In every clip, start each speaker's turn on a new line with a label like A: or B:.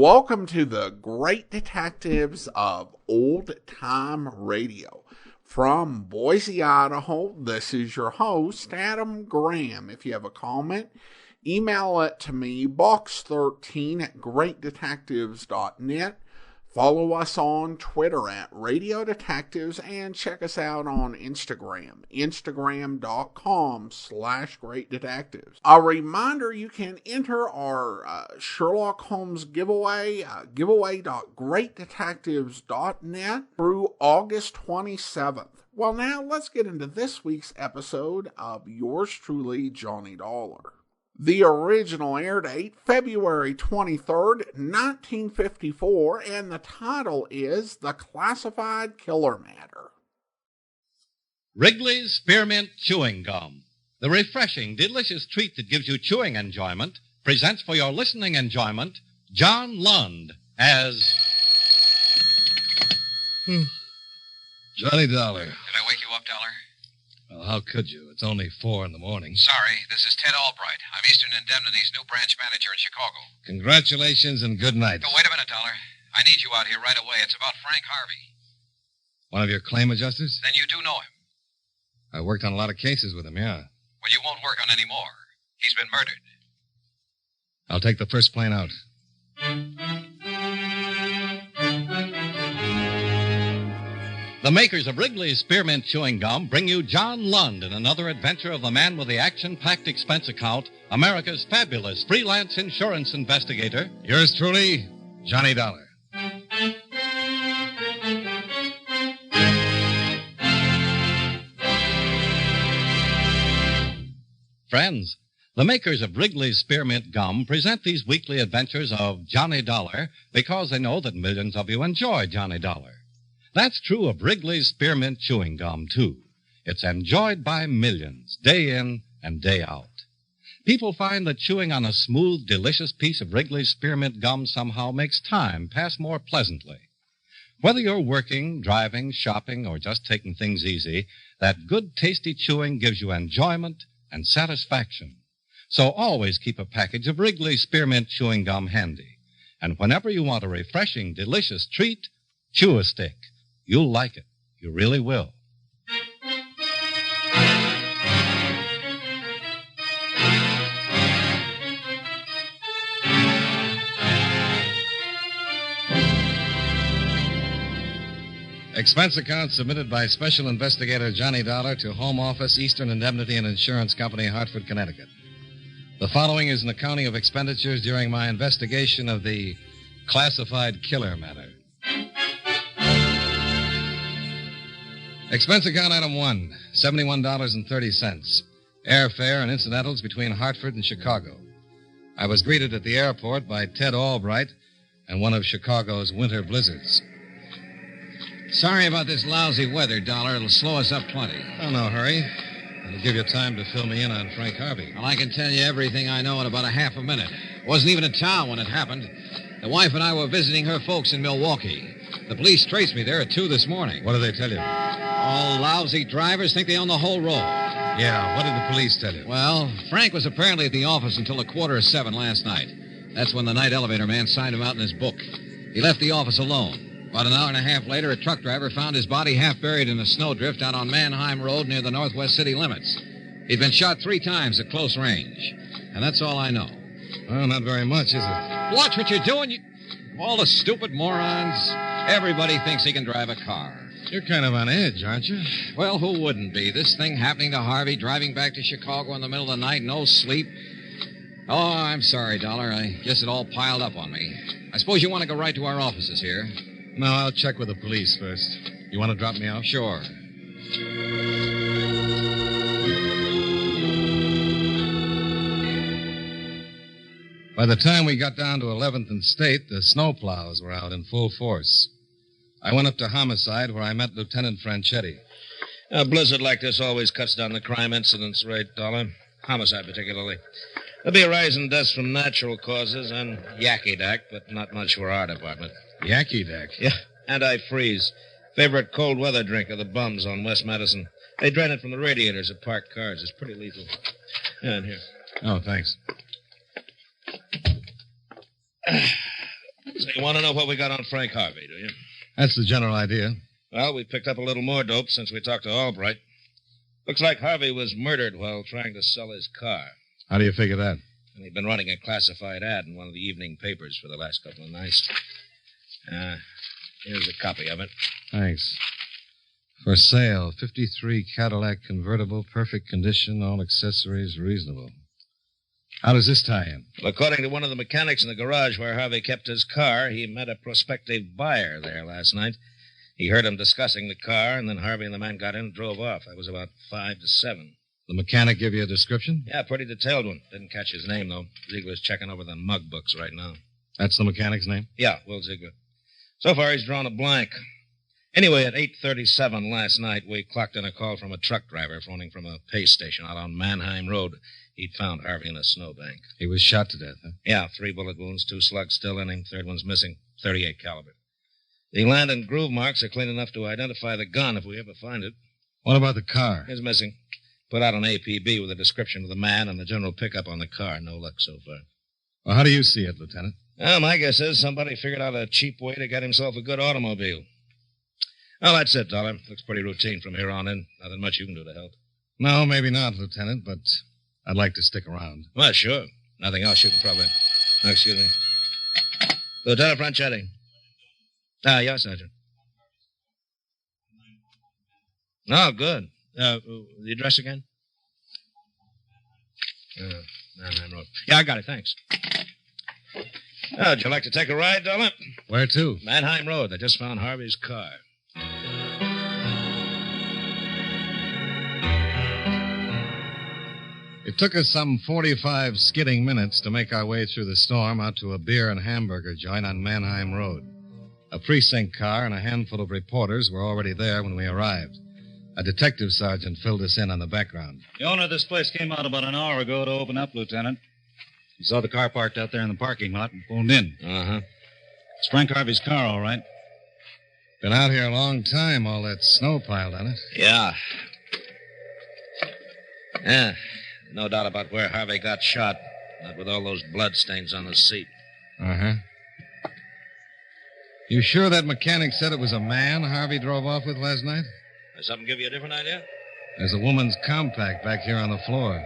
A: Welcome to the Great Detectives of Old Time Radio. From Boise, Idaho, this is your host, Adam Graham. If you have a comment, email it to me, box13@greatdetectives.net. Follow us on Twitter at Radio Detectives and check us out on Instagram, instagram.com/Great Detectives. A reminder, you can enter our Sherlock Holmes giveaway, giveaway.greatdetectives.net through August 27th. Well, now let's get into this week's episode of yours truly, Johnny Dollar. The original air date, February 23rd, 1954, and the title is The Classified Killer Matter.
B: Wrigley's Spearmint Chewing Gum, the refreshing, delicious treat that gives you chewing enjoyment, presents for your listening enjoyment John Lund as...
C: Johnny Dollar.
D: Did I wake you up, Dollar?
C: Well, how could you? It's only 4 in the morning.
D: Sorry, this is Ted Albright. I'm Eastern Indemnity's new branch manager in Chicago.
C: Congratulations and good night.
D: No, wait a minute, Dollar. I need you out here right away. It's about Frank Harvey.
C: One of your claim adjusters?
D: Then you do know him.
C: I worked on a lot of cases with him, yeah.
D: Well, you won't work on any more. He's been murdered.
C: I'll take the first plane out.
B: The makers of Wrigley's Spearmint Chewing Gum bring you John Lund in another adventure of the man with the action-packed expense account, America's fabulous freelance insurance investigator.
C: Yours truly, Johnny Dollar.
B: Friends, the makers of Wrigley's Spearmint Gum present these weekly adventures of Johnny Dollar because they know that millions of you enjoy Johnny Dollar. That's true of Wrigley's Spearmint Chewing Gum, too. It's enjoyed by millions, day in and day out. People find that chewing on a smooth, delicious piece of Wrigley's Spearmint Gum somehow makes time pass more pleasantly. Whether you're working, driving, shopping, or just taking things easy, that good, tasty chewing gives you enjoyment and satisfaction. So always keep a package of Wrigley's Spearmint Chewing Gum handy. And whenever you want a refreshing, delicious treat, chew a stick. You'll like it. You really will.
C: Expense account submitted by Special Investigator Johnny Dollar to Home Office, Eastern Indemnity and Insurance Company, Hartford, Connecticut. The following is an accounting of expenditures during my investigation of the classified killer matter. Expense account item 1, $71.30. Airfare and incidentals between Hartford and Chicago. I was greeted at the airport by Ted Albright and one of Chicago's winter blizzards.
D: Sorry about this lousy weather, Dollar. It'll slow us up plenty.
C: Oh, no hurry. It'll give you time to fill me in on Frank Harvey.
D: Well, I can tell you everything I know in about a half a minute. Wasn't even in town when it happened. The wife and I were visiting her folks in Milwaukee. The police traced me there at 2 this morning.
C: What did they tell you?
D: All lousy drivers think they own the whole road.
C: Yeah, what did the police tell you?
D: Well, Frank was apparently at the office until 7:15 last night. That's when the night elevator man signed him out in his book. He left the office alone. About an hour and a half later, a truck driver found his body half buried in a snowdrift out on Mannheim Road near the northwest city limits. He'd been shot 3 times at close range. And that's all I know.
C: Well, not very much, is it?
D: Watch what you're doing. All the stupid morons. Everybody thinks he can drive a car.
C: You're kind of on edge, aren't you?
D: Well, who wouldn't be? This thing happening to Harvey, driving back to Chicago in the middle of the night, no sleep. Oh, I'm sorry, Dollar. I guess it all piled up on me. I suppose you want to go right to our offices here.
C: No, I'll check with the police first. You want to drop me off?
D: Sure.
C: By the time we got down to 11th and State, the snowplows were out in full force. I went up to Homicide, where I met Lieutenant Franchetti.
E: A blizzard like this always cuts down the crime incidence rate, Dollar. Homicide, particularly. There'll be a rise in deaths from natural causes and yakky-dack, but not much for our department.
C: Yakky-dack?
E: Yeah, antifreeze. Favorite cold weather drink of the bums on West Madison. They drain it from the radiators of parked cars. It's pretty lethal. Yeah, and here.
C: Oh, thanks.
E: So you want to know what we got on Frank Harvey, do you?
C: That's the general idea.
E: Well, we picked up a little more dope since we talked to Albright. Looks like Harvey was murdered while trying to sell his car.
C: How do you figure that?
E: And he'd been running a classified ad in one of the evening papers for the last couple of nights. Here's a copy of it.
C: Thanks. For sale, 53 Cadillac convertible, perfect condition, all accessories reasonable. How does this tie in?
E: Well, according to one of the mechanics in the garage where Harvey kept his car, he met a prospective buyer there last night. He heard him discussing the car, and then Harvey and the man got in and drove off. That was about 5 to 7.
C: The mechanic give you a description?
E: Yeah, pretty detailed one. Didn't catch his name, though. Ziegler's checking over the mug books right now.
C: That's the mechanic's name?
E: Yeah, Will Ziegler. So far, he's drawn a blank. Anyway, at 8:37 last night, we clocked in a call from a truck driver phoning from a pay station out on Mannheim Road. He'd found Harvey in a snowbank.
C: He was shot to death, huh?
E: Yeah, 3 bullet wounds, 2 slugs still in him. Third one's missing, .38 caliber. The land and groove marks are clean enough to identify the gun if we ever find it.
C: What about the car?
E: It's missing. Put out an APB with a description of the man and the general pickup on the car. No luck so far.
C: Well, how do you see it, Lieutenant?
E: Well, my guess is somebody figured out a cheap way to get himself a good automobile. Well, that's it, Dollar. Looks pretty routine from here on in. Nothing much you can do to help.
C: No, maybe not, Lieutenant, but I'd like to stick around.
E: Well, sure. Nothing else you can probably... Oh, excuse me. Lieutenant Franchetti. Yes, Sergeant. Oh, good. The address again? Mannheim Road. Yeah, I got it, thanks. Would you like to take a ride, Dollar?
C: Where to?
E: Mannheim Road. They just found Harvey's car.
C: It took us some 45 skidding minutes to make our way through the storm out to a beer and hamburger joint on Mannheim Road. A precinct car and a handful of reporters were already there when we arrived. A detective sergeant filled us in on the background.
F: The owner of this place came out about an hour ago to open up, Lieutenant. He saw the car parked out there in the parking lot and pulled in.
E: Uh-huh.
F: It's Frank Harvey's car, all right.
C: Been out here a long time, all that snow piled on it.
E: Yeah. Yeah. No doubt about where Harvey got shot. Not with all those bloodstains on the seat.
C: Uh-huh. You sure that mechanic said it was a man Harvey drove off with last night?
E: Does something give you a different idea?
C: There's a woman's compact back here on the floor.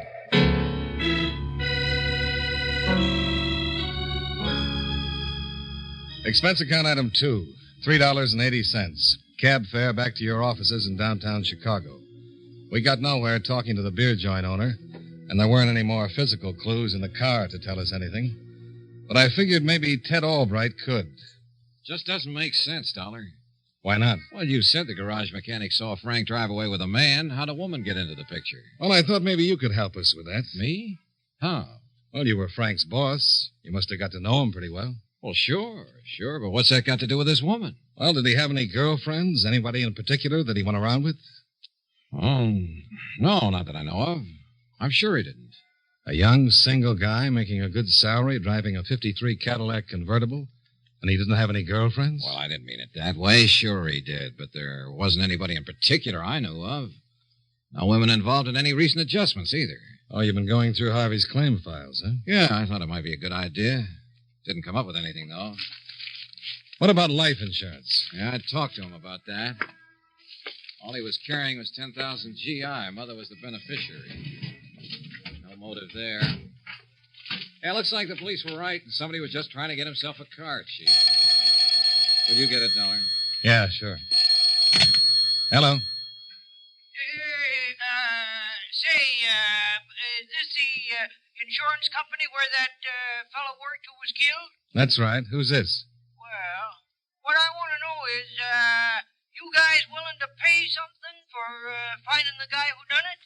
C: Expense account item 2, $3.80. Cab fare back to your offices in downtown Chicago. We got nowhere talking to the beer joint owner, and there weren't any more physical clues in the car to tell us anything. But I figured maybe Ted Albright could.
D: Just doesn't make sense, Dollar.
C: Why not?
D: Well, you said the garage mechanic saw Frank drive away with a man. How'd a woman get into the picture?
C: Well, I thought maybe you could help us with that.
D: Me? How?
C: Well, you were Frank's boss. You must have got to know him pretty well.
D: Well, sure, but what's that got to do with this woman?
C: Well, did he have any girlfriends? Anybody in particular that he went around with?
D: Oh, no, not that I know of. I'm sure he didn't.
C: A young, single guy making a good salary, driving a 53 Cadillac convertible, and he didn't have any girlfriends?
D: Well, I didn't mean it that way. Sure he did, but there wasn't anybody in particular I knew of. No women involved in any recent adjustments either.
C: Oh, you've been going through Harvey's claim files, huh?
D: Yeah, I thought it might be a good idea. Didn't come up with anything, though.
C: What about life insurance?
D: Yeah, I talked to him about that. All he was carrying was 10,000 GI. Mother was the beneficiary. No motive there. Yeah, looks like the police were right. Somebody was just trying to get himself a car, Chief. Will you get it, Dollar?
C: Yeah, sure. Hello.
G: Is this the insurance company where that fellow worked who was killed?
C: That's right. Who's this?
G: Well, what I want to know is, you guys willing to pay something for finding the guy who done it?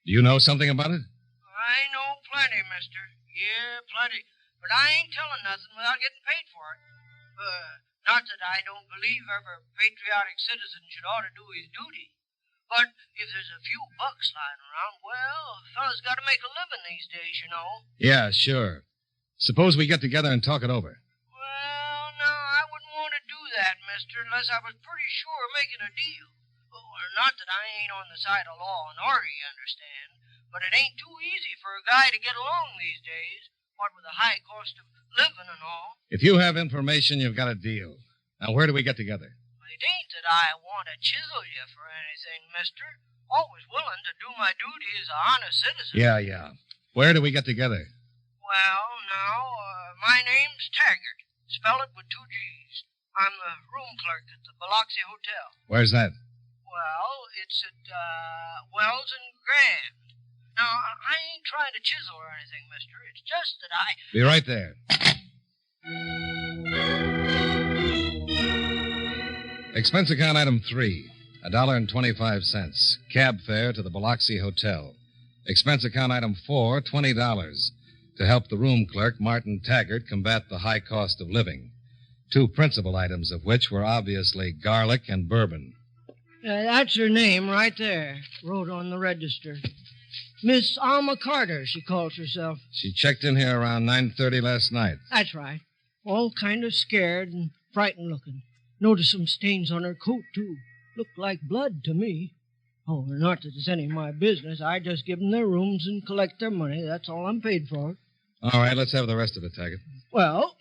C: Do you know something about it?
G: I know plenty, mister. Yeah, plenty. But I ain't telling nothing without getting paid for it. Not that I don't believe every patriotic citizen should ought to do his duty. But if there's a few bucks lying around, well, a fella's got to make a living these days, you know.
C: Yeah, sure. Suppose we get together and talk it over.
G: Well, no, I wouldn't want to do that, mister, unless I was pretty sure of making a deal. Not that I ain't on the side of law and order, you understand, but it ain't too easy for a guy to get along these days, what with the high cost of living and all.
C: If you have information, you've got a deal. Now, where do we get together?
G: It ain't that I want to chisel you for anything, mister. Always willing to do my duty as a honest citizen.
C: Yeah. Where do we get together?
G: Well, now, my name's Taggart. Spell it with 2 G's. I'm the room clerk at the Biloxi Hotel.
C: Where's that?
G: Well, it's at Wells and Grand. Now, I ain't trying to chisel or anything, mister. It's just that I...
C: Be right there. Expense account item 3, $1.25. Cab fare to the Biloxi Hotel. Expense account item 4, $20. To help the room clerk, Martin Taggart, combat the high cost of living. 2 principal items of which were obviously garlic and bourbon.
G: That's her name right there, wrote on the register. Miss Alma Carter, she calls herself.
C: She checked in here around 9:30 last night.
G: That's right. All kind of scared and frightened looking. Noticed some stains on her coat, too. Looked like blood to me. Oh, not that it's any of my business. I just give them their rooms and collect their money. That's all I'm paid for.
C: All right, let's have the rest of it, Taggart.
G: Well,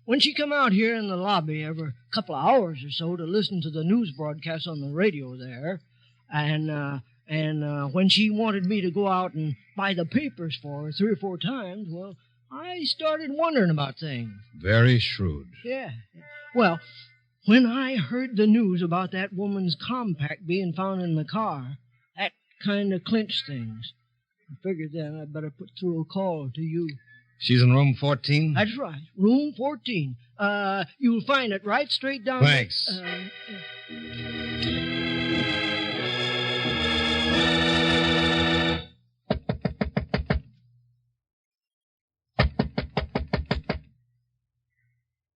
G: when she come out here in the lobby every couple of hours or so to listen to the news broadcast on the radio there, and when she wanted me to go out and buy the papers for her 3 or 4 times, well, I started wondering about things.
C: Very shrewd.
G: Yeah. Well, when I heard the news about that woman's compact being found in the car, that kind of clinched things. I figured then I'd better put through a call to you.
C: She's in room 14?
G: That's right, room 14. You'll find it right straight down...
C: Thanks.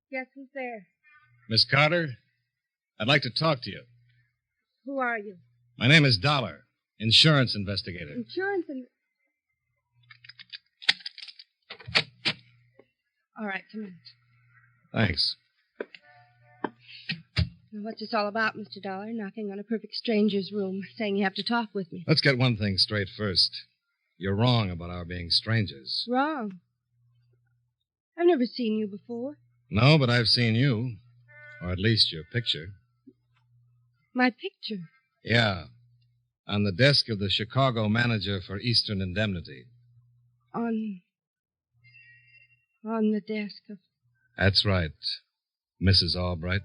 H: Yes, who's there?
C: Miss Carter, I'd like to talk to you.
H: Who are you?
C: My name is Dollar, insurance investigator.
H: Insurance and... All right, come in.
C: Thanks.
H: Now, what's this all about, Mr. Dollar? Knocking on a perfect stranger's room, saying you have to talk with me.
C: Let's get one thing straight first. You're wrong about our being strangers.
H: Wrong. I've never seen you before.
C: No, but I've seen you. Or at least your picture.
H: My picture?
C: Yeah. On the desk of the Chicago manager for Eastern Indemnity.
H: On the desk of...
C: That's right, Mrs. Albright.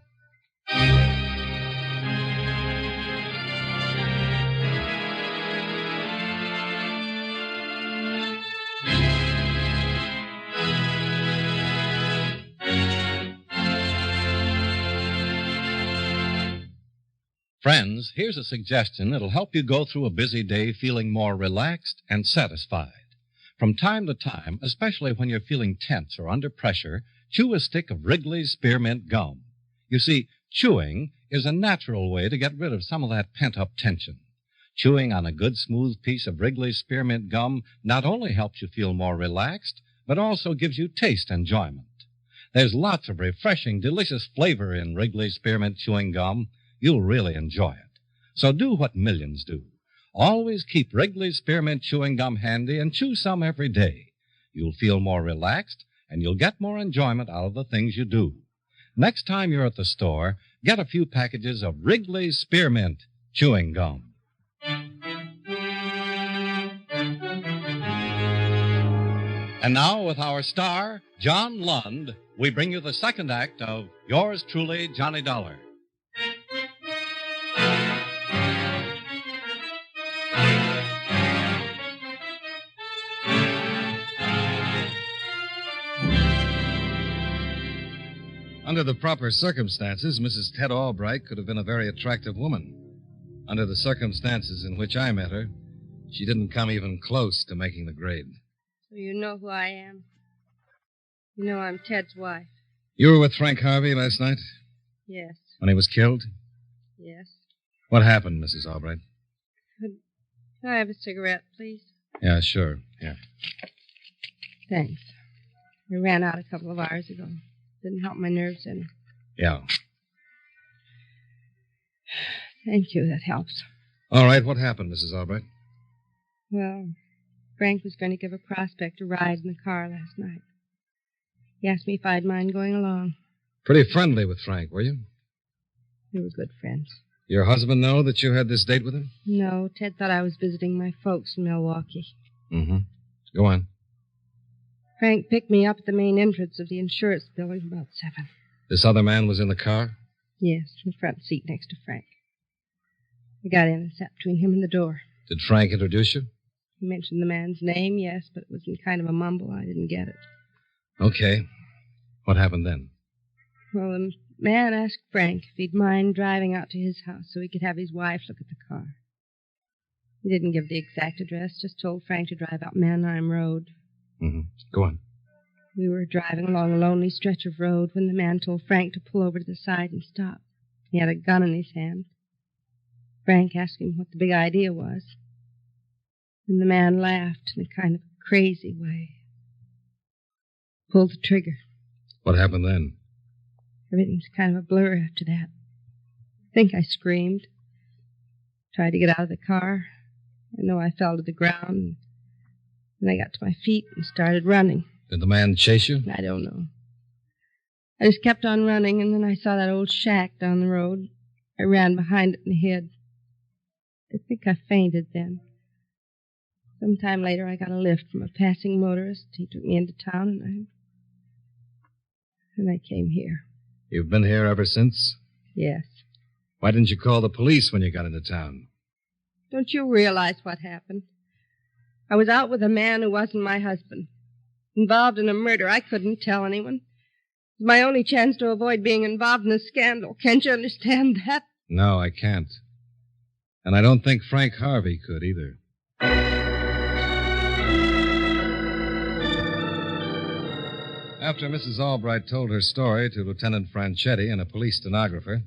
B: Friends, here's a suggestion that'll help you go through a busy day feeling more relaxed and satisfied. From time to time, especially when you're feeling tense or under pressure, chew a stick of Wrigley's Spearmint Gum. You see, chewing is a natural way to get rid of some of that pent-up tension. Chewing on a good, smooth piece of Wrigley's Spearmint Gum not only helps you feel more relaxed, but also gives you taste enjoyment. There's lots of refreshing, delicious flavor in Wrigley's Spearmint Chewing Gum. You'll really enjoy it. So do what millions do. Always keep Wrigley's Spearmint Chewing Gum handy and chew some every day. You'll feel more relaxed, and you'll get more enjoyment out of the things you do. Next time you're at the store, get a few packages of Wrigley's Spearmint Chewing Gum. And now, with our star, John Lund, we bring you the second act of Yours Truly, Johnny Dollar.
C: Under the proper circumstances, Mrs. Ted Albright could have been a very attractive woman. Under the circumstances in which I met her, she didn't come even close to making the grade.
H: So you know who I am? You know I'm Ted's wife.
C: You were with Frank Harvey last night?
H: Yes.
C: When he was killed?
H: Yes.
C: What happened, Mrs. Albright?
H: Could I have a cigarette, please?
C: Yeah, sure. Yeah.
H: Thanks. I ran out a couple of hours ago. Didn't help my nerves any.
C: Yeah.
H: Thank you. That helps.
C: All right. What happened, Mrs. Albright?
H: Well, Frank was going to give a prospect a ride in the car last night. He asked me if I'd mind going along.
C: Pretty friendly with Frank, were you?
H: We were good friends.
C: Your husband know that you had this date with him?
H: No, Ted thought I was visiting my folks in Milwaukee.
C: Mm-hmm. Go on.
H: Frank picked me up at the main entrance of the insurance building about 7.
C: This other man was in the car?
H: Yes, in the front seat next to Frank. I got in and sat between him and the door.
C: Did Frank introduce you?
H: He mentioned the man's name, yes, but it was in kind of a mumble. I didn't get it.
C: Okay. What happened then?
H: Well, the man asked Frank if he'd mind driving out to his house so he could have his wife look at the car. He didn't give the exact address, just told Frank to drive out Mannheim Road.
C: Mm-hmm. Go on.
H: We were driving along a lonely stretch of road when the man told Frank to pull over to the side and stop. He had a gun in his hand. Frank asked him what the big idea was. And the man laughed in a kind of crazy way. Pulled the trigger.
C: What happened then?
H: Everything's kind of a blur after that. I think I screamed. Tried to get out of the car. I know I fell to the ground. Then I got to my feet and started running.
C: Did the man chase you?
H: I don't know. I just kept on running, and then I saw that old shack down the road. I ran behind it and hid. I think I fainted then. Sometime later, I got a lift from a passing motorist. He took me into town, and I came here.
C: You've been here ever since?
H: Yes.
C: Why didn't you call the police when you got into town?
H: Don't you realize what happened? I was out with a man who wasn't my husband. Involved in a murder. I couldn't tell anyone. It was my only chance to avoid being involved in a scandal. Can't you understand that?
C: No, I can't. And I don't think Frank Harvey could either. After Mrs. Albright told her story to Lieutenant Franchetti and a police stenographer,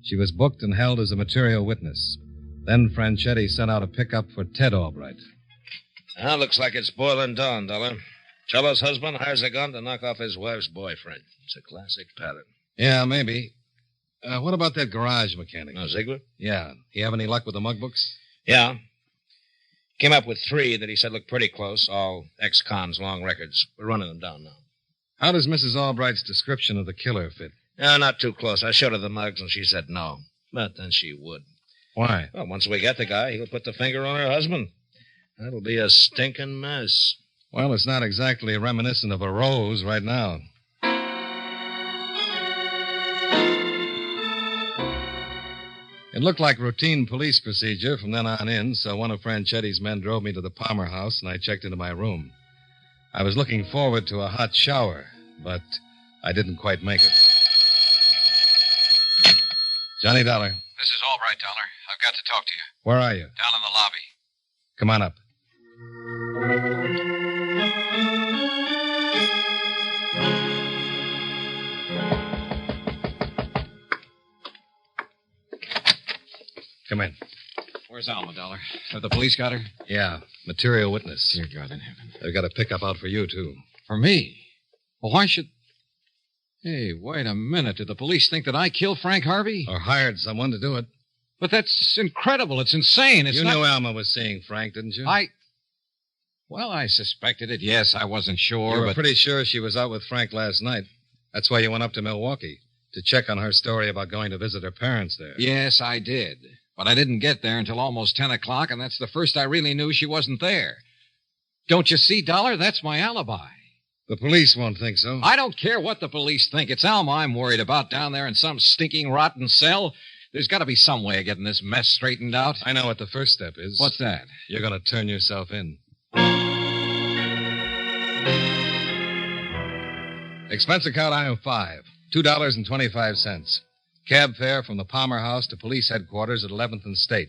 C: she was booked and held as a material witness. Then Franchetti sent out a pickup for Ted Albright.
E: Now, looks like it's boiling down, Dollar. Cello's husband hires a gun to knock off his wife's boyfriend. It's a classic pattern.
C: Yeah, maybe. What about that garage mechanic?
E: Oh, Ziegler?
C: Yeah. He have any luck with the mug books?
E: Yeah. Came up with 3 that he said looked pretty close, all ex-cons, long records. We're running them down now.
C: How does Mrs. Albright's description of the killer fit?
E: Not too close. I showed her the mugs, and she said no. But then she would.
C: Why?
E: Well, once we get the guy, he'll put the finger on her husband. That'll be a stinking mess.
C: Well, it's not exactly reminiscent of a rose right now. It looked like routine police procedure from then on in, so one of Franchetti's men drove me to the Palmer house, and I checked into my room. I was looking forward to a hot shower, but I didn't quite make it. Johnny Dollar.
D: This is Albright, Dollar. I've got to talk to you.
C: Where are you?
D: Down in the lobby.
C: Come on up. Come in.
D: Where's Alma, Dollar? Have the police got her?
C: Yeah, material witness.
D: Dear God in heaven.
C: They've got a pickup out for you, too.
D: For me? Well, why should... Hey, wait a minute. Did the police think that I killed Frank Harvey?
C: Or hired someone to do it.
D: But that's incredible. It's insane. It's
C: you
D: not...
C: knew Alma was seeing Frank, didn't you?
D: Well, I suspected it. Yes, I wasn't sure,
C: You were
D: but...
C: pretty sure she was out with Frank last night. That's why you went up to Milwaukee, to check on her story about going to visit her parents there.
D: Yes, I did. But I didn't get there until almost 10 o'clock, and that's the first I really knew she wasn't there. Don't you see, Dollar? That's my alibi.
C: The police won't think so.
D: I don't care what the police think. It's Alma I'm worried about down there in some stinking, rotten cell. There's got to be some way of getting this mess straightened out.
C: I know what the first step is.
D: What's that?
C: You're going to turn yourself in. Expense account item 5, $2.25. Cab fare from the Palmer house to police headquarters at 11th and State,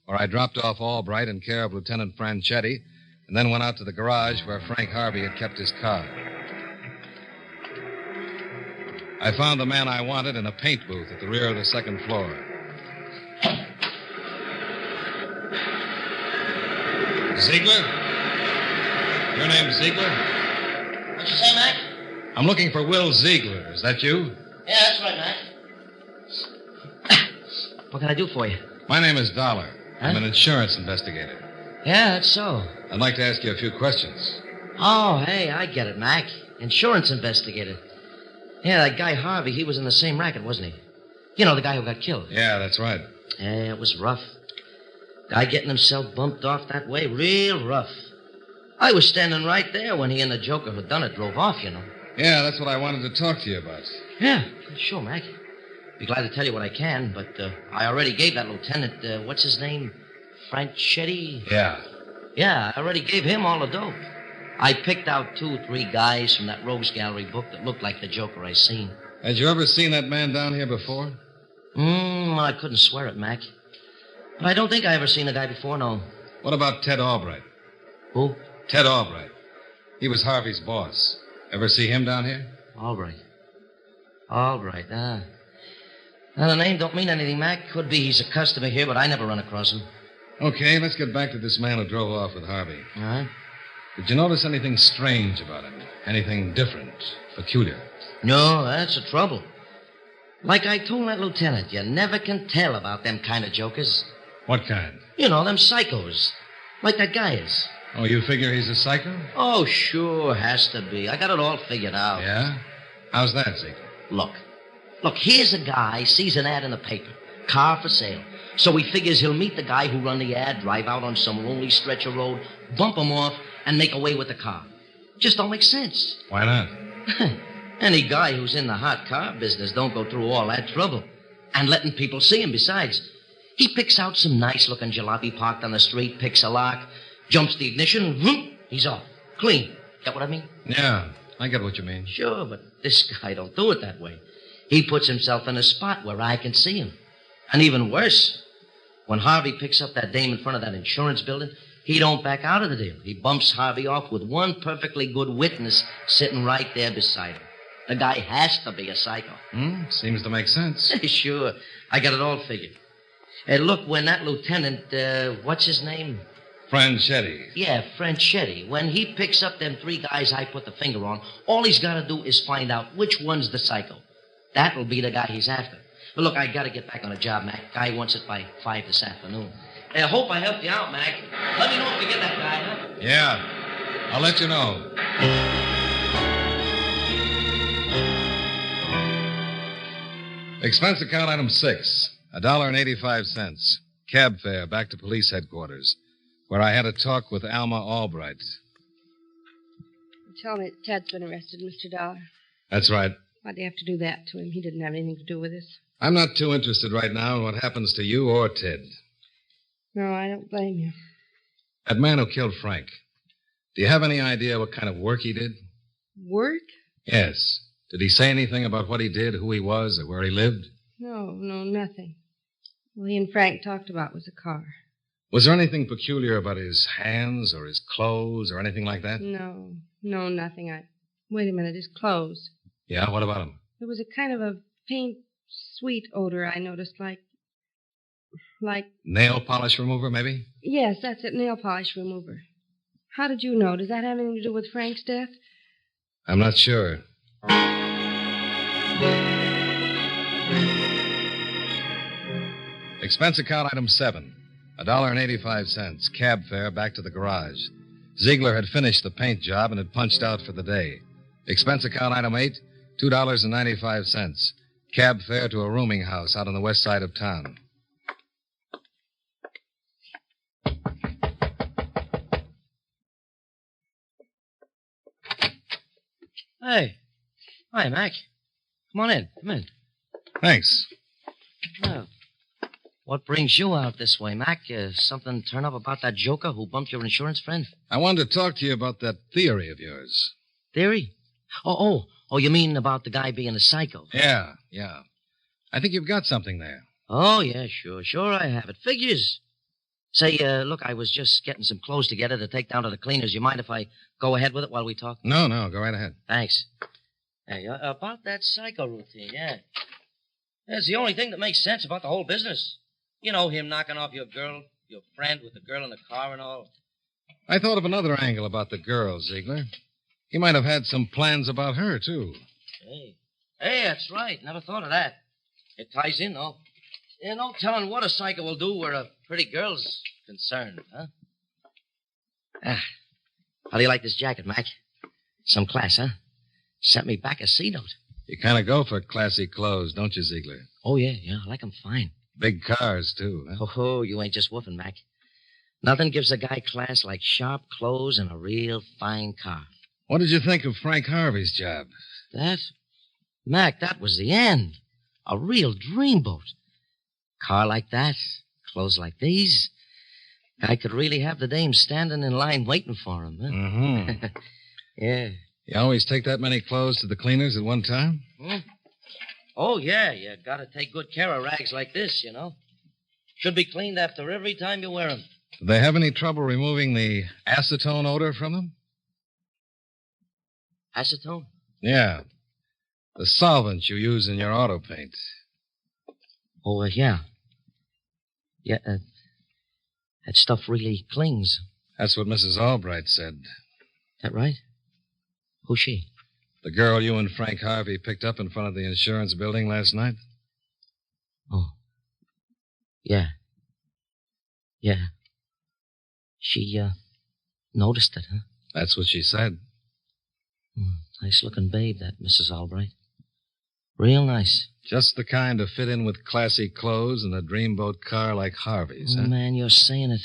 C: where I dropped off Albright in care of Lieutenant Franchetti, and then went out to the garage where Frank Harvey had kept his car. I found the man I wanted in a paint booth at the rear of the second floor. Ziegler? Your name's Ziegler?
I: What'd you say, Mac?
C: I'm looking for Will Ziegler. Is that you?
I: Yeah, that's right, Mac. What can I do for you?
C: My name is Dollar.
I: Huh?
C: I'm an insurance investigator.
I: Yeah, that's so.
C: I'd like to ask you a few questions.
I: Oh, hey, I get it, Mac. Insurance investigator. Yeah, that guy Harvey, he was in the same racket, wasn't he? You know, the guy who got killed.
C: Yeah, that's right.
I: Yeah, it was rough. Guy getting himself bumped off that way, real rough. I was standing right there when he and the joker who done it drove off, you know.
C: Yeah, that's what I wanted to talk to you about.
I: Yeah, sure, Mac. Be glad to tell you what I can, but I already gave that lieutenant, what's his name? Franchetti?
C: Yeah.
I: Yeah, I already gave him all the dope. I picked out 2 or 3 guys from that Rogues Gallery book that looked like the joker I seen.
C: Had you ever seen that man down here before?
I: I couldn't swear it, Mac. But I don't think I ever seen the guy before, no.
C: What about Ted Albright?
I: Who?
C: Ted Albright. He was Harvey's boss. Ever see him down here?
I: Albright. Albright, Now, the name don't mean anything, Mac. Could be he's a customer here, but I never run across him.
C: Okay, let's get back to this man who drove off with Harvey.
I: All right.
C: Did you notice anything strange about him? Anything different, peculiar?
I: No, that's the trouble. Like I told that lieutenant, you never can tell about them kind of jokers.
C: What kind?
I: You know, them psychos. Like that guy is.
C: Oh, you figure he's a psycho?
I: Oh, sure, has to be. I got it all figured out.
C: Yeah? How's that, Zeke?
I: Look, here's a guy, sees an ad in the paper. Car for sale. So he figures he'll meet the guy who run the ad, drive out on some lonely stretch of road, bump him off, and make away with the car. Just don't make sense.
C: Why not?
I: Any guy who's in the hot car business don't go through all that trouble. And letting people see him besides. He picks out some nice-looking jalopy parked on the street, picks a lock, jumps the ignition, whoop, he's off. Clean. Get what I mean?
C: Yeah, I get what you mean.
I: Sure, but this guy don't do it that way. He puts himself in a spot where I can see him. And even worse, when Harvey picks up that dame in front of that insurance building, he don't back out of the deal. He bumps Harvey off with one perfectly good witness sitting right there beside him. The guy has to be a psycho.
C: Seems to make sense.
I: Sure. I got it all figured. Hey, look, when that lieutenant, what's his name?
C: Franchetti.
I: Yeah, Franchetti. When he picks up them 3 guys I put the finger on, all he's got to do is find out which one's the psycho. That'll be the guy he's after. But look, I got to get back on the job, Mac. Guy wants it by 5 this afternoon. I hope I helped you out, Mac. Let me know if you get that guy, huh?
C: Yeah. I'll let you know. Expense account item 6, $1.85. Cab fare back to police headquarters, where I had a talk with Alma Albright.
H: Tell me that Ted's been arrested, Mr. Dollar.
C: That's right.
H: Why'd they have to do that to him? He didn't have anything to do with this.
C: I'm not too interested right now in what happens to you or Ted.
H: No, I don't blame you.
C: That man who killed Frank, do you have any idea what kind of work he did?
H: Work?
C: Yes. Did he say anything about what he did, who he was, or where he lived?
H: No, nothing. All he and Frank talked about was the car.
C: Was there anything peculiar about his hands or his clothes or anything like that?
H: No, nothing. Wait a minute, his clothes.
C: Yeah, what about him?
H: There was a kind of a faint, sweet odor I noticed, like...
C: Nail polish remover, maybe?
H: Yes, that's it, nail polish remover. How did you know? Does that have anything to do with Frank's death?
C: I'm not sure. Expense account item 7, $1.85. Cab fare back to the garage. Ziegler had finished the paint job and had punched out for the day. Expense account item 8, $2.95. Cab fare to a rooming house out on the west side of town.
I: Hey. Hi, Mac. Come on in. Come in.
C: Thanks.
I: Well, what brings you out this way, Mac? Something turn up about that joker who bumped your insurance friend?
C: I wanted to talk to you about that theory of yours.
I: Theory? Oh, you mean about the guy being a psycho?
C: Yeah. I think you've got something there.
I: Oh, yeah, sure I have it. Figures. Say, look, I was just getting some clothes together to take down to the cleaners. You mind if I go ahead with it while we talk?
C: No, go right ahead.
I: Thanks. Hey, about that psycho routine, yeah. That's the only thing that makes sense about the whole business. You know, him knocking off your friend with the girl in the car and all.
C: I thought of another angle about the girl, Ziegler. He might have had some plans about her, too.
I: Hey, that's right. Never thought of that. It ties in, though. There's no telling what a psycho will do where a pretty girl's concerned, huh? How do you like this jacket, Mac? Some class, huh? Sent me back a C-note.
C: You kind of go for classy clothes, don't you, Ziegler?
I: Oh, yeah, I like 'em fine.
C: Big cars, too, huh?
I: Oh, you ain't just woofing, Mac. Nothing gives a guy class like sharp clothes and a real fine car.
C: What did you think of Frank Harvey's job?
I: Mac, that was the end. A real dreamboat. Car like that, clothes like these. Guy could really have the dame standing in line waiting for him, huh?
C: Mm-hmm.
I: Yeah.
C: You always take that many clothes to the cleaners at one time?
I: Oh, yeah, you gotta take good care of rags like this, Should be cleaned after every time you wear 'em.
C: Do they have any trouble removing the acetone odor from them?
I: Acetone?
C: Yeah. The solvent you use in your auto paint.
I: Oh, yeah. Yeah, that stuff really clings.
C: That's what Mrs. Albright said.
I: That right? Who's she?
C: The girl you and Frank Harvey picked up in front of the insurance building last night?
I: Oh. Yeah. Yeah. She, noticed it, huh?
C: That's what she said.
I: Nice-looking babe, that Mrs. Albright. Real nice.
C: Just the kind to fit in with classy clothes and a dreamboat car like Harvey's, huh?
I: Man, you're saying it.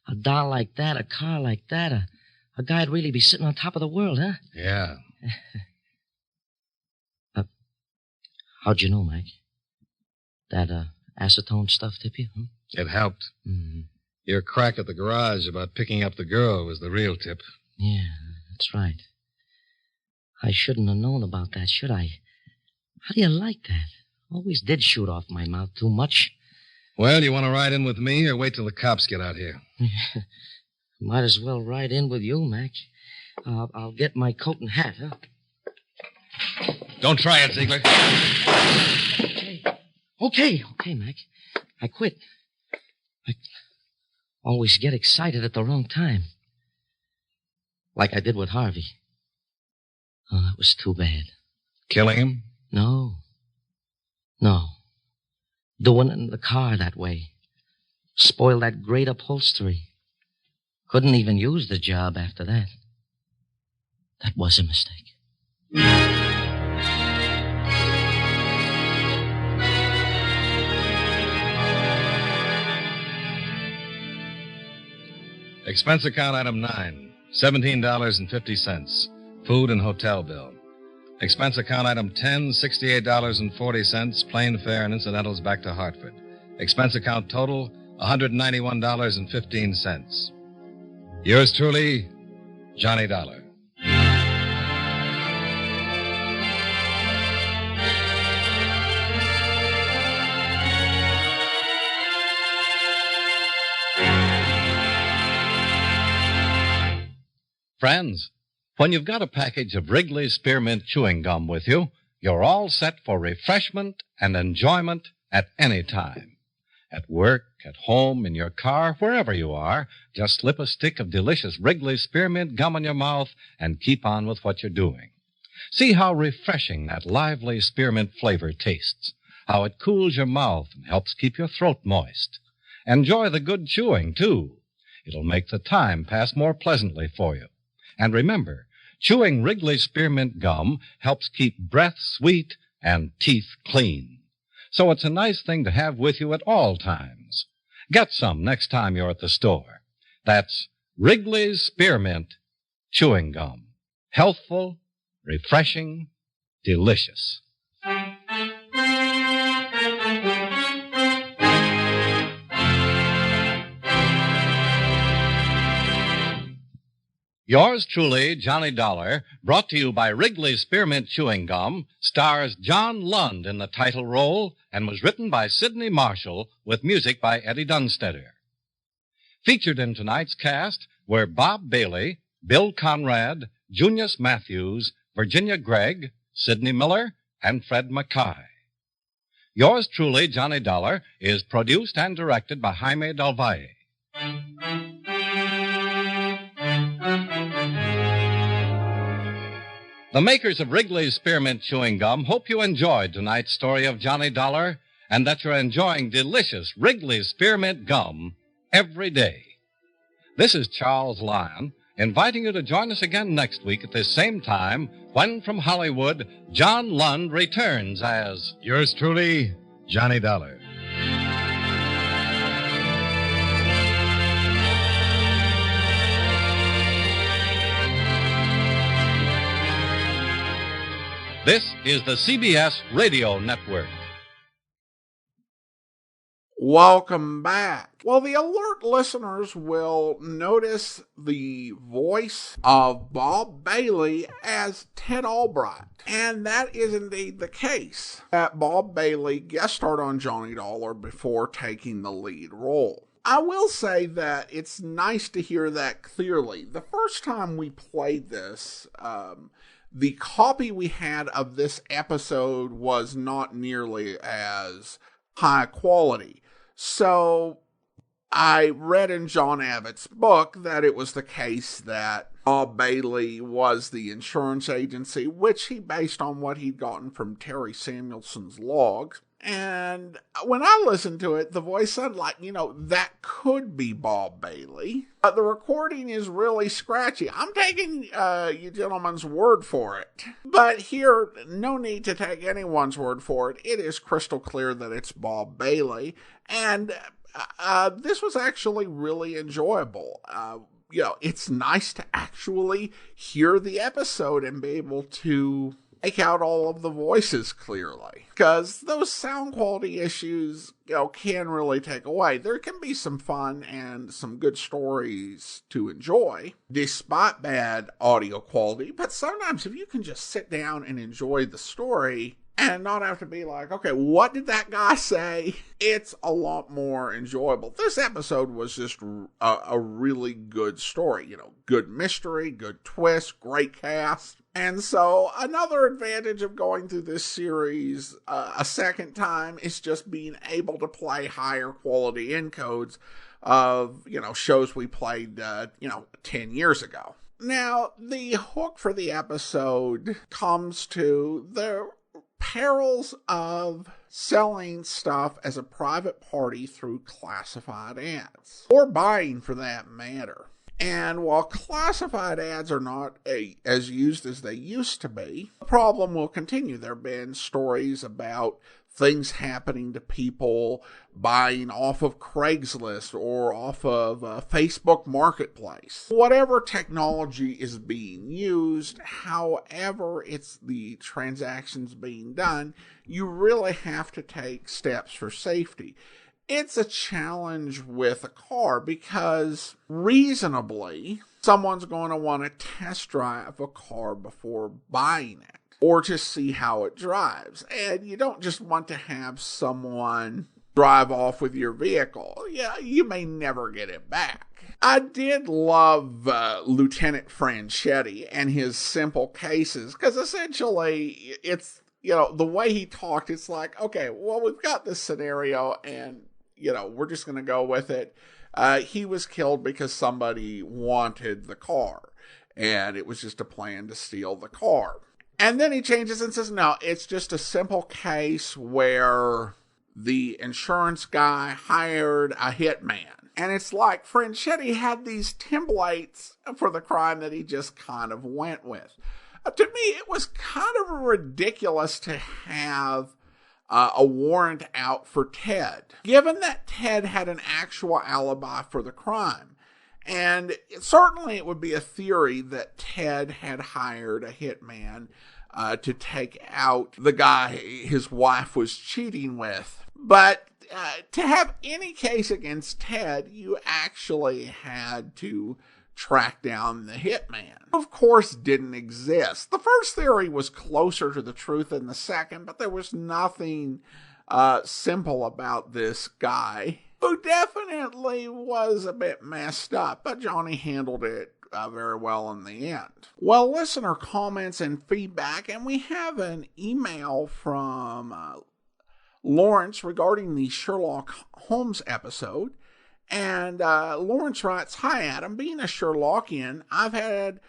I: A doll like that, a car like that, a guy'd really be sitting on top of the world, huh?
C: Yeah.
I: How'd you know, Mac? That, acetone stuff tip you, huh?
C: It helped.
I: Mm-hmm.
C: Your crack at the garage about picking up the girl was the real tip.
I: Yeah, that's right. I shouldn't have known about that, should I? How do you like that? Always did shoot off my mouth too much.
C: Well, you want to ride in with me or wait till the cops get out here?
I: Might as well ride in with you, Mac. I'll get my coat and hat, huh?
C: Don't try it, Ziegler.
I: Okay, Mac. I quit. I always get excited at the wrong time. Like I did with Harvey. Oh, that was too bad.
C: Killing him?
I: No. Doing it in the car that way. Spoiled that great upholstery. Couldn't even use the job after that. That was a mistake.
C: Expense account item 9, $17.50. Food and hotel bill. Expense account item 10, $68.40. Plane fare and incidentals back to Hartford. Expense account total, $191.15. Yours truly, Johnny Dollar.
B: Friends, when you've got a package of Wrigley's Spearmint Chewing Gum with you, you're all set for refreshment and enjoyment at any time. At work, at home, in your car, wherever you are, just slip a stick of delicious Wrigley's Spearmint Gum in your mouth and keep on with what you're doing. See how refreshing that lively spearmint flavor tastes, how it cools your mouth and helps keep your throat moist. Enjoy the good chewing, too. It'll make the time pass more pleasantly for you. And remember, chewing Wrigley's Spearmint Gum helps keep breath sweet and teeth clean. So it's a nice thing to have with you at all times. Get some next time you're at the store. That's Wrigley's Spearmint Chewing Gum. Healthful, refreshing, delicious. Yours truly, Johnny Dollar, brought to you by Wrigley's Spearmint Chewing Gum, stars John Lund in the title role and was written by Sidney Marshall with music by Eddie Dunstetter. Featured in tonight's cast were Bob Bailey, Bill Conrad, Junius Matthews, Virginia Gregg, Sidney Miller, and Fred Mackay. Yours truly, Johnny Dollar, is produced and directed by Jaime Del Valle. The makers of Wrigley's Spearmint Chewing Gum hope you enjoyed tonight's story of Johnny Dollar and that you're enjoying delicious Wrigley's Spearmint Gum every day. This is Charles Lyon inviting you to join us again next week at this same time when from Hollywood, John Lund returns as
C: Yours truly, Johnny Dollar.
B: This is the CBS Radio Network.
A: Welcome back. Well, the alert listeners will notice the voice of Bob Bailey as Ted Albright. And that is indeed the case. Bob Bailey guest starred on Johnny Dollar before taking the lead role. I will say that it's nice to hear that clearly. The first time we played this, the copy we had of this episode was not nearly as high quality. So I read in John Abbott's book that it was the case that Bob Bailey was the insurance agency, which he based on what he'd gotten from Terry Samuelson's logs. And when I listened to it, the voice sounded like, that could be Bob Bailey. But the recording is really scratchy. I'm taking you gentlemen's word for it. But here, no need to take anyone's word for it. It is crystal clear that it's Bob Bailey. And this was actually really enjoyable. It's nice to actually hear the episode and be able to make out all of the voices clearly, because those sound quality issues, can really take away. There can be some fun and some good stories to enjoy, despite bad audio quality, but sometimes if you can just sit down and enjoy the story and not have to be like, okay, what did that guy say? It's a lot more enjoyable. This episode was just a really good story, good mystery, good twist, great cast. And so another advantage of going through this series a second time is just being able to play higher quality encodes of, shows we played, 10 years ago. Now, the hook for the episode comes to the perils of selling stuff as a private party through classified ads, or buying for that matter. And while classified ads are not as used as they used to be, the problem will continue. There have been stories about things happening to people buying off of Craigslist or off of Facebook Marketplace. Whatever technology is being used, however the transactions being done, you really have to take steps for safety. It's a challenge with a car because reasonably, someone's going to want to test drive a car before buying it or to see how it drives. And you don't just want to have someone drive off with your vehicle. Yeah, you may never get it back. I did love Lieutenant Franchetti and his simple cases because essentially it's, the way he talked, it's like, okay, well, we've got this scenario and we're just going to go with it. He was killed because somebody wanted the car, and it was just a plan to steal the car. And then he changes and says, no, it's just a simple case where the insurance guy hired a hitman. And it's like Franchetti had these templates for the crime that he just kind of went with. To me, it was kind of ridiculous to have a warrant out for Ted, given that Ted had an actual alibi for the crime. And certainly it would be a theory that Ted had hired a hitman to take out the guy his wife was cheating with. But to have any case against Ted, you actually had to track down the hitman. Of course, didn't exist. The first theory was closer to the truth than the second, but there was nothing simple about this guy, who definitely was a bit messed up, but Johnny handled it very well in the end. Well, listener comments and feedback, and we have an email from Lawrence regarding the Sherlock Holmes episode. And Lawrence writes, "Hi, Adam. Being a Sherlockian, I've had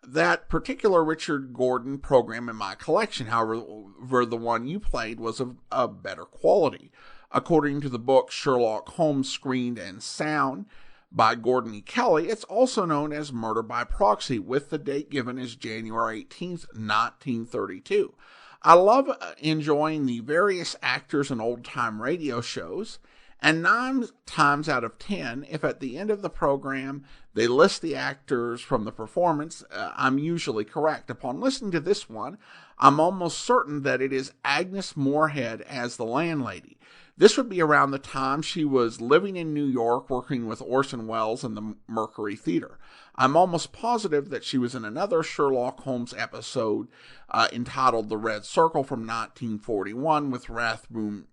A: that particular Richard Gordon program in my collection. However, the one you played was of a better quality. According to the book Sherlock Holmes Screened and Sound by Gordon E. Kelly, it's also known as Murder by Proxy, with the date given as January 18th, 1932. I love enjoying the various actors in old-time radio shows, and 9 times out of 10, if at the end of the program they list the actors from the performance, I'm usually correct. Upon listening to this one, I'm almost certain that it is Agnes Moorehead as the landlady. This would be around the time she was living in New York, working with Orson Welles in the Mercury Theater. I'm almost positive that she was in another Sherlock Holmes episode entitled The Red Circle from 1941 with Rathbone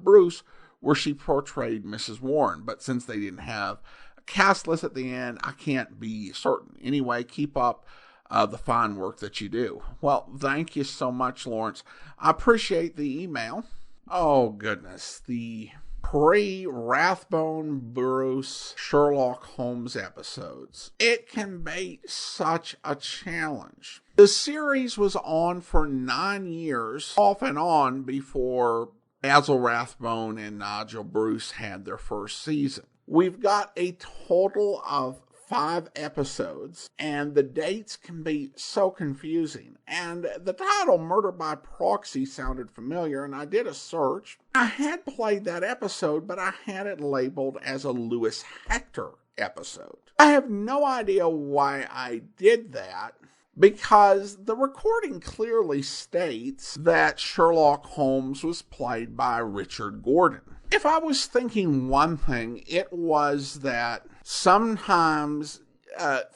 A: Bruce, where she portrayed Mrs. Warren. But since they didn't have a cast list at the end, I can't be certain. Anyway, keep up the fine work that you do. Well, thank you so much, Lawrence. I appreciate the email. Oh, goodness. The pre-Rathbone Bruce Sherlock Holmes episodes. It can be such a challenge. The series was on for 9 years, off and on, before Basil Rathbone and Nigel Bruce had their first season. We've got a total of 5 episodes, and the dates can be so confusing. And the title, Murder by Proxy, sounded familiar, and I did a search. I had played that episode, but I had it labeled as a Lewis Hector episode. I have no idea why I did that, because the recording clearly states that Sherlock Holmes was played by Richard Gordon. If I was thinking one thing, it was that sometimes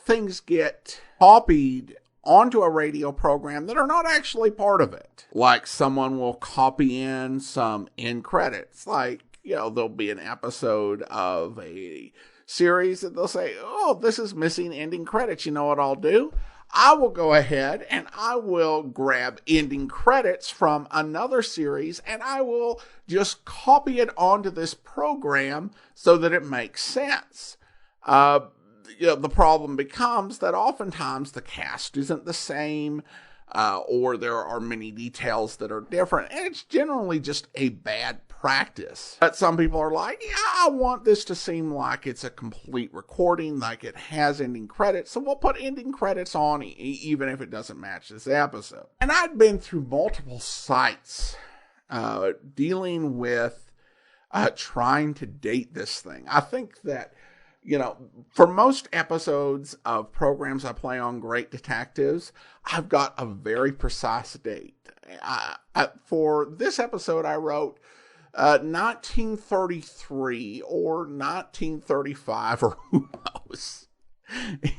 A: things get copied onto a radio program that are not actually part of it. Like someone will copy in some end credits. Like, there'll be an episode of a series that they'll say, oh, this is missing ending credits. You know what I'll do? I will go ahead and I will grab ending credits from another series and I will just copy it onto this program so that it makes sense. The problem becomes that oftentimes the cast isn't the same, or there are many details that are different, and it's generally just a bad practice. But some people are like, yeah, I want this to seem like it's a complete recording, like it has ending credits, so we'll put ending credits on even if it doesn't match this episode. And I'd been through multiple sites dealing with trying to date this thing. I think that, for most episodes of programs I play on Great Detectives, I've got a very precise date. For this episode, I wrote 1933 or 1935, or who knows.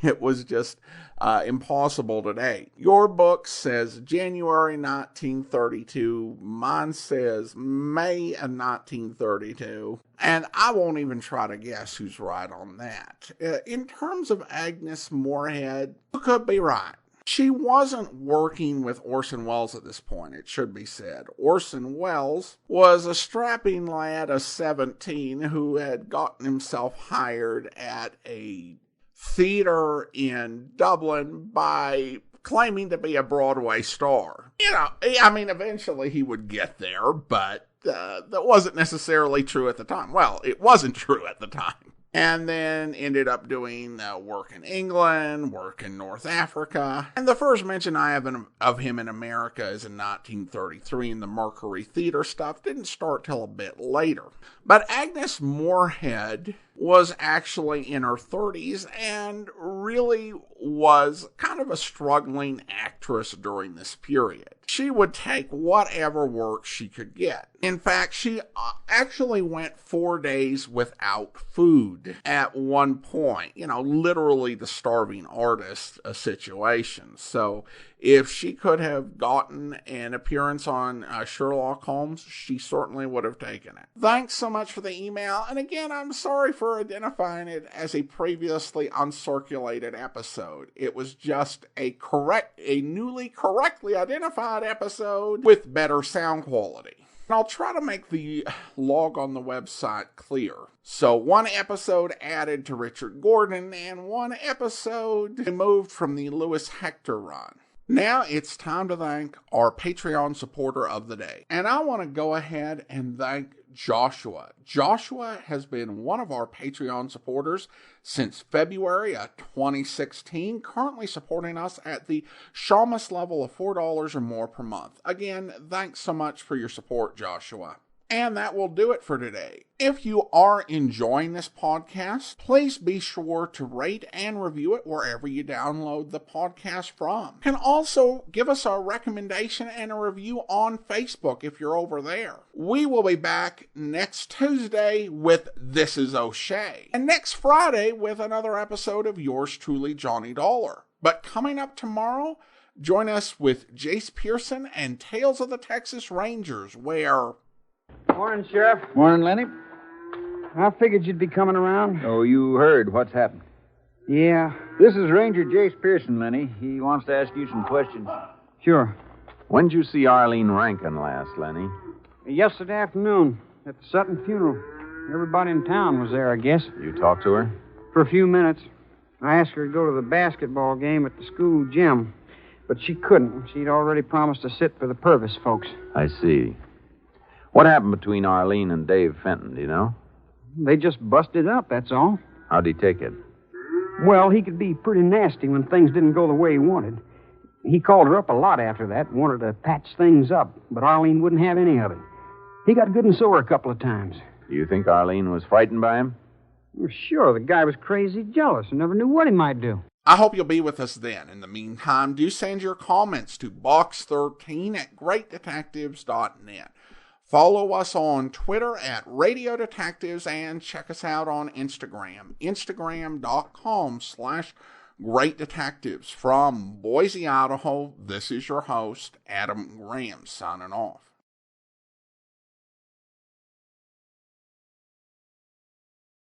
A: It was just impossible today. Your book says January 1932. Mine says May of 1932. And I won't even try to guess who's right on that. In terms of Agnes Moorehead, you could be right. She wasn't working with Orson Welles at this point, it should be said. Orson Welles was a strapping lad of 17 who had gotten himself hired at a theater in Dublin by claiming to be a Broadway star. Eventually he would get there, but that wasn't necessarily true at the time. Well, it wasn't true at the time. And then ended up doing work in England, work in North Africa. And the first mention I have of him in America is in 1933, and the Mercury Theater stuff didn't start till a bit later. But Agnes Moorehead was actually in her 30s and really was kind of a struggling actress during this period. She would take whatever work she could get. In fact, she actually went 4 days without food at one point. Literally the starving artist situation. So if she could have gotten an appearance on Sherlock Holmes, she certainly would have taken it. Thanks so much for the email. And again, I'm sorry for identifying it as a previously uncirculated episode. It was just a newly correctly identified episode with better sound quality. And I'll try to make the log on the website clear. So 1 episode added to Richard Gordon and 1 episode removed from the Lewis Hector run. Now it's time to thank our Patreon supporter of the day. And I want to go ahead and thank Joshua. Joshua has been one of our Patreon supporters since February of 2016, currently supporting us at the Shamus level of $4 or more per month. Again, thanks so much for your support, Joshua. And that will do it for today. If you are enjoying this podcast, please be sure to rate and review it wherever you download the podcast from. And also give us a recommendation and a review on Facebook if you're over there. We will be back next Tuesday with This Is O'Shea. And next Friday with another episode of Yours Truly, Johnny Dollar. But coming up tomorrow, join us with Jace Pearson and Tales of the Texas Rangers, where...
J: Morning, Sheriff.
K: Morning, Lenny.
J: I figured you'd be coming around.
K: Oh, you heard what's happened.
J: Yeah.
K: This is Ranger Jace Pearson, Lenny. He wants to ask you some questions.
J: Sure.
L: When'd you see Arlene Rankin last, Lenny?
J: Yesterday afternoon at the Sutton funeral. Everybody in town was there, I guess.
L: You talked to her?
J: For a few minutes. I asked her to go to the basketball game at the school gym, but she couldn't. She'd already promised to sit for the Purvis folks.
L: I see. What happened between Arlene and Dave Fenton, do you know?
J: They just busted up, that's all.
L: How'd he take it?
J: Well, he could be pretty nasty when things didn't go the way he wanted. He called her up a lot after that, wanted to patch things up, but Arlene wouldn't have any of it. He got good and sore a couple of times.
L: Do you think Arlene was frightened by him?
J: Well, sure, the guy was crazy jealous and never knew what he might do.
A: I hope you'll be with us then. In the meantime, do send your comments to box13@greatdetectives.net. Follow us on Twitter at Radio Detectives and check us out on Instagram. Instagram.com/Great Detectives. From Boise, Idaho, this is your host, Adam Graham, signing off.